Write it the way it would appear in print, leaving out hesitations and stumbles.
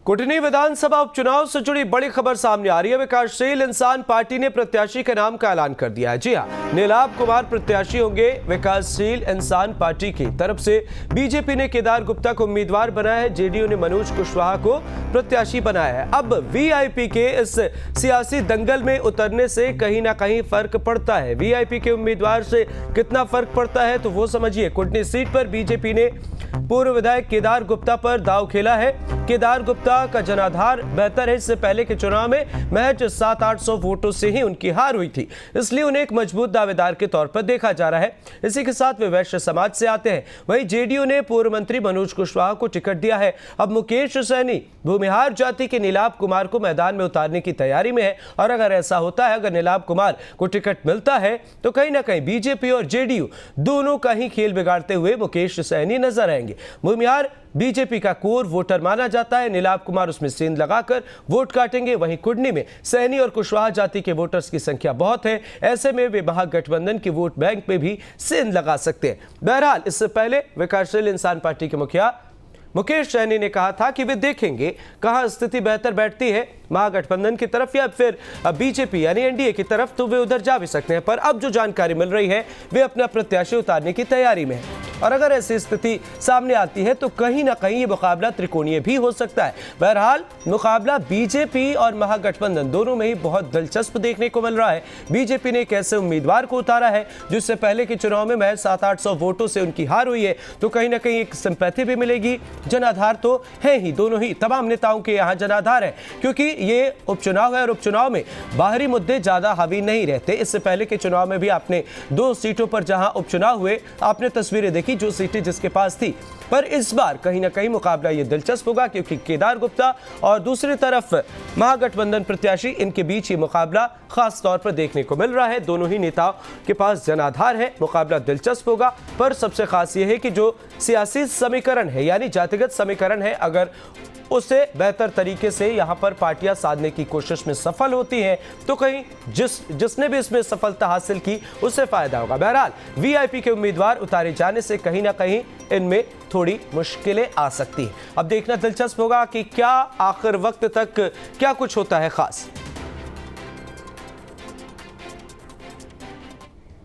कुटनी विधानसभा उपचुनाव से जुड़ी बड़ी खबर सामने आ रही है। विकासशील इंसान पार्टी ने प्रत्याशी के नाम का ऐलान कर दिया है। जी हां, नीलाभ कुमार प्रत्याशी होंगे। विकासशील इंसान पार्टी की तरफ से बीजेपी ने केदार गुप्ता को उम्मीदवार बनाया है। जेडीयू ने मनोज कुशवाहा को प्रत्याशी बनाया है। अब वीआईपी के इस सियासी दंगल में उतरने से कहीं ना कहीं फर्क पड़ता है। वीआईपी के उम्मीदवार से कितना फर्क पड़ता है तो वो समझिए। कुटनी सीट पर बीजेपी ने पूर्व विधायक केदार गुप्ता पर दांव खेला है। केदार गुप्ता का जनाधार बेहतर है। इससे पहले के चुनाव में महज 700-800 वोटों से ही उनकी हार हुई थी, इसलिए उन्हें एक मजबूत दावेदार के तौर पर देखा जा रहा है। इसी के साथ वे वैश्य समाज से आते हैं। वहीं जेडीयू ने पूर्व मंत्री मनोज कुशवाहा को टिकट दिया है। अब मुकेश सैनी भूमिहार जाति के नीलाभ कुमार को मैदान में उतारने की तैयारी में है। और अगर ऐसा होता है, अगर नीलाभ कुमार को टिकट मिलता है तो कहीं ना कहीं बीजेपी और जेडीयू दोनों का ही खेल बिगाड़ते हुए मुकेश सैनी नजर आएंगे। भूमिहार बीजेपी का कोर वोटर माना जाता है। नीलाभ कुमार उसमें सेंध लगाकर वोट काटेंगे। वहीं कुटनी में सैनी और कुशवाहा जाति के वोटर्स की संख्या बहुत है। ऐसे में वे महागठबंधन के वोट बैंक में भी सेंध लगा सकते हैं। बहरहाल, इससे पहले विकासशील इंसान पार्टी के मुखिया मुकेश सैनी ने कहा था कि वे देखेंगे कहां स्थिति बेहतर बैठती है, महागठबंधन की तरफ या फिर बीजेपी यानी एनडीए की तरफ, तो वे उधर जा भी सकते हैं। पर अब जो जानकारी मिल रही है, वे अपना प्रत्याशी उतारने की तैयारी में है। और अगर ऐसी स्थिति सामने आती है तो कहीं ना कहीं ये मुकाबला त्रिकोणीय भी हो सकता है। बहरहाल, मुकाबला बीजेपी और महागठबंधन दोनों में ही बहुत दिलचस्प देखने को मिल रहा है। बीजेपी ने एक ऐसे उम्मीदवार को उतारा है जिससे पहले के चुनाव में महज 700-800 वोटों से उनकी हार हुई है, तो कहीं ना कहीं एक सिंपैथी भी मिलेगी। जनाधार तो है ही, दोनों ही तमाम नेताओं के यहाँ जनाधार है, क्योंकि ये उपचुनाव है और उपचुनाव में बाहरी मुद्दे ज्यादा हावी नहीं रहते। इससे पहले के चुनाव में भी आपने 2 सीटों पर जहां उपचुनाव हुए, आपने तस्वीरें देखी जो सीटें जिसके पास थी। पर इस बार कहीं ना कहीं मुकाबला ये दिलचस्प होगा, क्योंकि केदार गुप्ता और दूसरी तरफ महागठबंधन प्रत्याशी, इनके बीच ये मुकाबला खास तौर पर देखने को मिल रहा है। दोनों ही नेताओं के पास जनाधार है। मुकाबला दिलचस्प होगा। पर सबसे खास ये है कि जो सियासी समीकरण है यानी जातिगत समीकरण है, अगर उसे बेहतर तरीके से यहां पर पार्टियां साधने की कोशिश में सफल होती हैं तो कहीं जिसने भी इसमें सफलता हासिल की उससे फायदा होगा। बहरहाल, वीआईपी के उम्मीदवार उतारे जाने से कहीं ना कहीं इनमें थोड़ी मुश्किलें आ सकती हैं। अब देखना दिलचस्प होगा कि क्या आखिर वक्त तक क्या कुछ होता है खास।